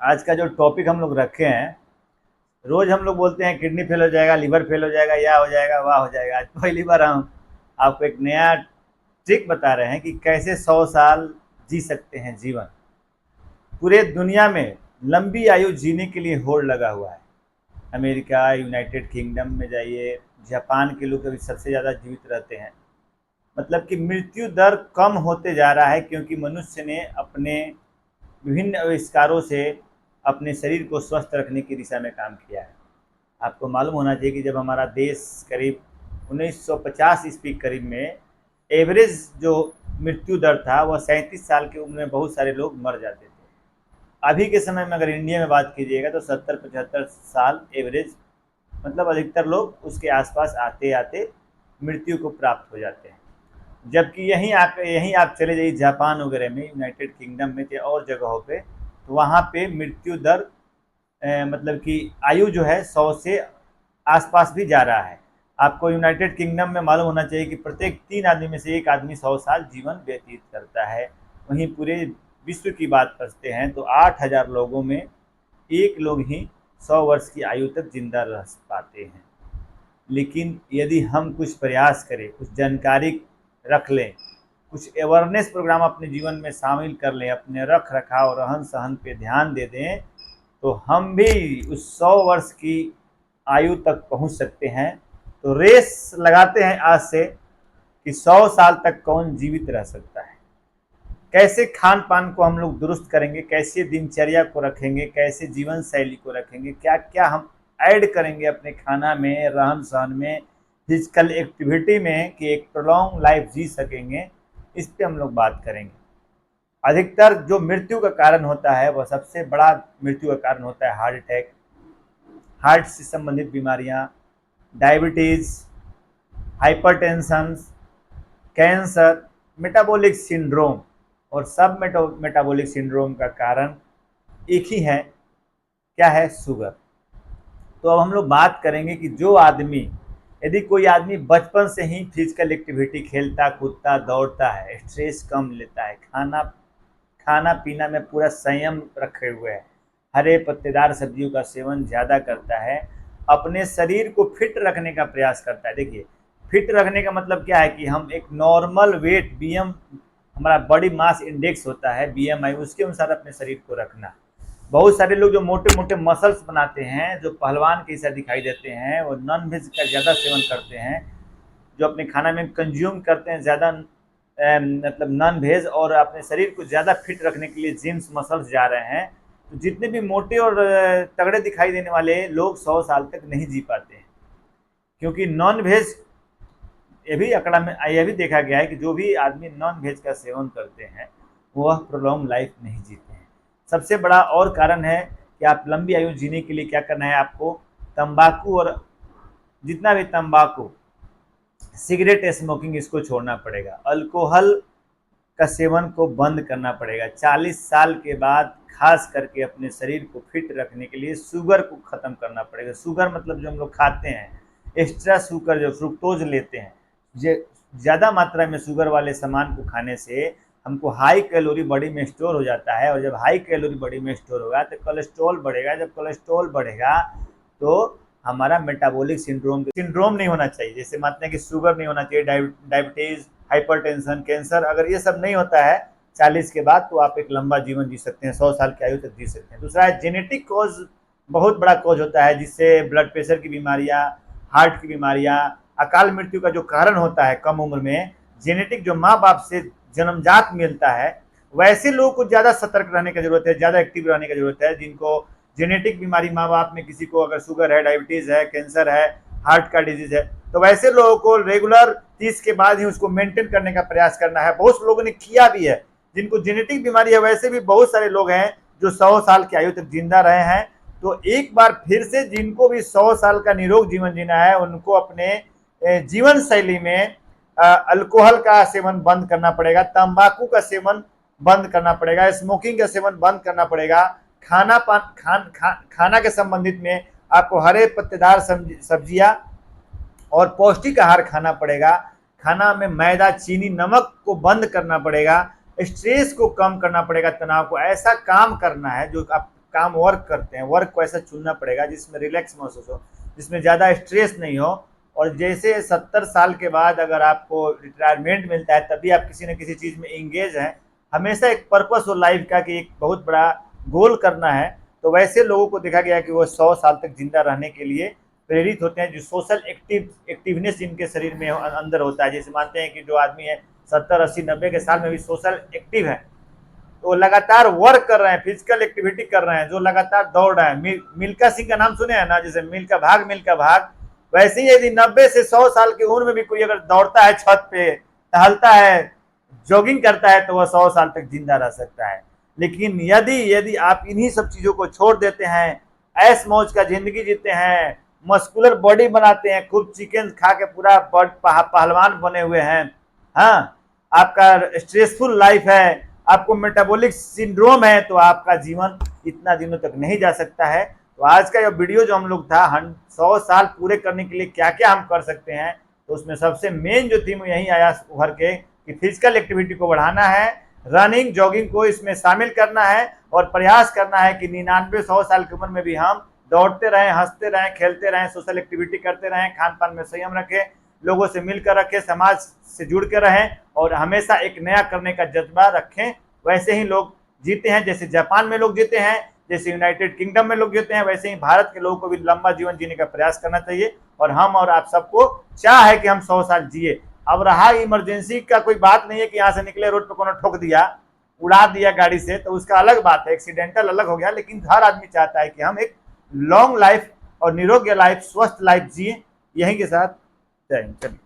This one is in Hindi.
आज का जो टॉपिक हम लोग रखे हैं, रोज हम लोग बोलते हैं किडनी फेल हो जाएगा, लिवर फेल हो जाएगा, या हो जाएगा, वाह हो जाएगा। आज पहली बार हम आपको एक नया ट्रिक बता रहे हैं कि कैसे 100 साल जी सकते हैं जीवन। पूरे दुनिया में लंबी आयु जीने के लिए होड़ लगा हुआ है। अमेरिका, यूनाइटेड किंगडम में जाइए, जापान के लोग अभी सबसे ज़्यादा जीवित रहते हैं। मतलब कि मृत्यु दर कम होते जा रहा है, क्योंकि मनुष्य ने अपने विभिन्न आविष्कारों से अपने शरीर को स्वस्थ रखने की दिशा में काम किया है। आपको मालूम होना चाहिए कि जब हमारा देश करीब 1950 ईस्वी करीब में एवरेज जो मृत्यु दर था वह 37 साल की उम्र में बहुत सारे लोग मर जाते थे। अभी के समय में अगर इंडिया में बात कीजिएगा तो 70-75 साल एवरेज, मतलब अधिकतर लोग उसके आसपास आते आते मृत्यु को प्राप्त हो जाते हैं। जबकि यहीं आप चले जाइए जापान वगैरह में, यूनाइटेड किंगडम में या और जगहों पे, तो वहाँ पे मृत्यु दर मतलब कि आयु जो है 100 से आसपास भी जा रहा है। आपको यूनाइटेड किंगडम में मालूम होना चाहिए कि प्रत्येक 3 आदमी में से 1 आदमी 100 साल जीवन व्यतीत करता है। वहीं पूरे विश्व की बात करते हैं तो 8000 लोगों में 1 लोग ही 100 वर्ष की आयु तक जिंदा रह पाते हैं। लेकिन यदि हम कुछ प्रयास करें, कुछ जानकारी रख लें, कुछ अवेयरनेस प्रोग्राम अपने जीवन में शामिल कर लें, अपने रख रखाव रहन सहन पे ध्यान दे दें, तो हम भी उस 100 वर्ष की आयु तक पहुंच सकते हैं। तो रेस लगाते हैं आज से कि 100 साल तक कौन जीवित रह सकता है। कैसे खान पान को हम लोग दुरुस्त करेंगे, कैसे दिनचर्या को रखेंगे, कैसे जीवन शैली को रखेंगे, क्या क्या हम ऐड करेंगे अपने खाना में, रहन सहन में, फिजिकल एक्टिविटी में, कि एक प्रोलॉन्ग लाइफ जी सकेंगे, इस पे हम लोग बात करेंगे। अधिकतर जो मृत्यु का कारण होता है वह सबसे बड़ा मृत्यु का कारण होता है हार्ट अटैक, हार्ट से संबंधित बीमारियां, diabetes, hypertension, cancer, metabolic syndrome. और सब मेटाबॉलिक सिंड्रोम का कारण एक ही है, क्या है? शुगर। तो अब हम लोग बात करेंगे कि जो आदमी, यदि कोई आदमी बचपन से ही फिजिकल एक्टिविटी, खेलता कूदता दौड़ता है, स्ट्रेस कम लेता है, खाना पीना में पूरा संयम रखे हुए है, हरे पत्तेदार सब्जियों का सेवन ज़्यादा करता है, अपने शरीर को फिट रखने का प्रयास करता है। देखिए, फिट रखने का मतलब क्या है कि हम एक नॉर्मल वेट, बीएम, हमारा बॉडी मास इंडेक्स होता है, बीएमआई, उसके अनुसार अपने शरीर को रखना। बहुत सारे लोग जो मोटे मोटे मसल्स बनाते हैं, जो पहलवान के जैसा दिखाई देते हैं, वो नॉन वेज का ज़्यादा सेवन करते हैं, जो अपने खाना में कंज्यूम करते हैं ज़्यादा मतलब नॉन वेज, और अपने शरीर को ज़्यादा फिट रखने के लिए जिम्स मसल्स जा रहे हैं। तो जितने भी मोटे और तगड़े दिखाई देने वाले लोग 100 साल तक नहीं जी पाते हैं, क्योंकि नॉन वेज, ये भी आंकड़ा में यह भी देखा गया है कि जो भी आदमी नॉन वेज का सेवन करते हैं वह प्रोलॉन्ग लाइफ नहीं जीते हैं। सबसे बड़ा और कारण है कि आप लंबी आयु जीने के लिए क्या करना है आपको, तंबाकू और जितना भी तंबाकू, सिगरेट, स्मोकिंग, इसको छोड़ना पड़ेगा। अल्कोहल का सेवन को बंद करना पड़ेगा। 40 साल के बाद खास करके अपने शरीर को फिट रखने के लिए शुगर को ख़त्म करना पड़ेगा। शुगर मतलब जो हम लोग खाते हैं, एक्स्ट्रा शुगर, जो फ्रुक्टोज लेते हैं, ज़्यादा मात्रा में शुगर वाले सामान को खाने से हमको हाई कैलोरी बॉडी में स्टोर हो जाता है, और जब हाई कैलोरी बॉडी में स्टोर होगा तो कोलेस्ट्रॉल बढ़ेगा। जब कोलेस्ट्रॉल बढ़ेगा तो हमारा मेटाबॉलिक सिंड्रोम नहीं होना चाहिए। जैसे मानते हैं कि शुगर नहीं होना चाहिए, डायबिटीज़, हाइपरटेंशन, कैंसर, अगर ये सब नहीं होता है 40 के बाद, तो आप एक लंबा जीवन जी सकते हैं, 100 साल की आयु तक जी सकते हैं। दूसरा है जेनेटिक कॉज, बहुत बड़ा कॉज होता है, जिससे ब्लड प्रेशर की बीमारियाँ, हार्ट की बीमारियाँ, अकाल मृत्यु का जो कारण होता है कम उम्र में, जेनेटिक जो माँ बाप से जन्मजात मिलता है, वैसे लोगों को ज़्यादा सतर्क रहने की जरूरत है, ज़्यादा एक्टिव रहने की जरूरत है। जिनको जेनेटिक बीमारी, माँ बाप में किसी को अगर शुगर है, डायबिटीज़ है, कैंसर है, हार्ट का डिजीज है, तो वैसे लोगों को रेगुलर 30 के बाद ही उसको मेंटेन करने का प्रयास करना है। बहुत लोगों ने किया भी है, जिनको जेनेटिक बीमारी है, वैसे भी बहुत सारे लोग हैं जो 100 साल की आयु तक जिंदा रहे हैं। तो एक बार फिर से जिनको भी 100 साल का निरोग जीवन जीना है, उनको अपने जीवन शैली में अल्कोहल का सेवन बंद करना पड़ेगा, तंबाकू का सेवन बंद करना पड़ेगा, स्मोकिंग का सेवन बंद करना पड़ेगा। खाना के संबंधित में आपको हरे पत्तेदार सब्जियां और पौष्टिक आहार खाना पड़ेगा। खाना में मैदा, चीनी, नमक को बंद करना पड़ेगा। स्ट्रेस को कम करना पड़ेगा, तनाव को। ऐसा काम करना है जो आप काम वर्क करते हैं, वर्क को ऐसा चुनना पड़ेगा जिसमें रिलैक्स महसूस हो, जिसमें ज़्यादा स्ट्रेस नहीं हो। और जैसे 70 साल के बाद अगर आपको रिटायरमेंट मिलता है तभी आप किसी न किसी चीज़ में इंगेज हैं, हमेशा एक पर्पस हो लाइफ का कि एक बहुत बड़ा गोल करना है, तो वैसे लोगों को देखा गया कि वो 100 साल तक जिंदा रहने के लिए प्रेरित होते हैं, जो सोशल एक्टिवनेस जिनके शरीर में अंदर होता है। जैसे मानते हैं कि जो आदमी है 70, 80, 90 के साल में भी सोशल एक्टिव है, तो लगातार वर्क कर रहे हैं, फिजिकल एक्टिविटी कर रहे हैं, जो लगातार दौड़ रहे हैं। मिल्खा सिंह का नाम सुने हैं ना, जैसे मिल्खा भाग, वैसे ही यदि 90 से 100 साल की उम्र में भी कोई अगर दौड़ता है, छत पे टहलता है, जॉगिंग करता है, तो वह 100 साल तक जिंदा रह सकता है। लेकिन यदि यदि आप इन्हीं सब चीजों को छोड़ देते हैं, ऐश मौज का जिंदगी जीते हैं, मस्कुलर बॉडी बनाते हैं, खूब चिकन खा के पूरा पहलवान बने हुए हैं, हाँ, आपका स्ट्रेसफुल लाइफ है, आपको मेटाबॉलिक सिंड्रोम है, तो आपका जीवन इतना दिनों तक नहीं जा सकता है। तो आज का ये वीडियो जो हम लोग था 100 साल पूरे करने के लिए क्या क्या हम कर सकते हैं, तो उसमें सबसे मेन जो थी यही आया उभर के कि फिजिकल एक्टिविटी को बढ़ाना है, रनिंग जॉगिंग को इसमें शामिल करना है, और प्रयास करना है कि 99-100 साल की उम्र में भी हम दौड़ते रहें, हंसते रहें, खेलते रहें, सोशल एक्टिविटी करते रहें, खान पान में संयम रखें, लोगों से मिलकर रखें, समाज से जुड़ के रहें, और हमेशा एक नया करने का जज्बा रखें। वैसे ही लोग जीते हैं, जैसे जापान में लोग जीते हैं, जैसे यूनाइटेड किंगडम में लोग जीते हैं, वैसे ही भारत के लोगों को भी लंबा जीवन जीने का प्रयास करना चाहिए। और हम और आप सबको चाह है कि हम 100 साल जिए। अब रहा इमरजेंसी का, कोई बात नहीं है कि यहाँ से निकले रोड पे कोनो ठोक दिया, उड़ा दिया गाड़ी से, तो उसका अलग बात है, एक्सीडेंटल अलग हो गया। लेकिन हर आदमी चाहता है कि हम एक लॉन्ग लाइफ और निरोग्य लाइफ, स्वस्थ लाइफ जिए। यही के साथ जय हिंद।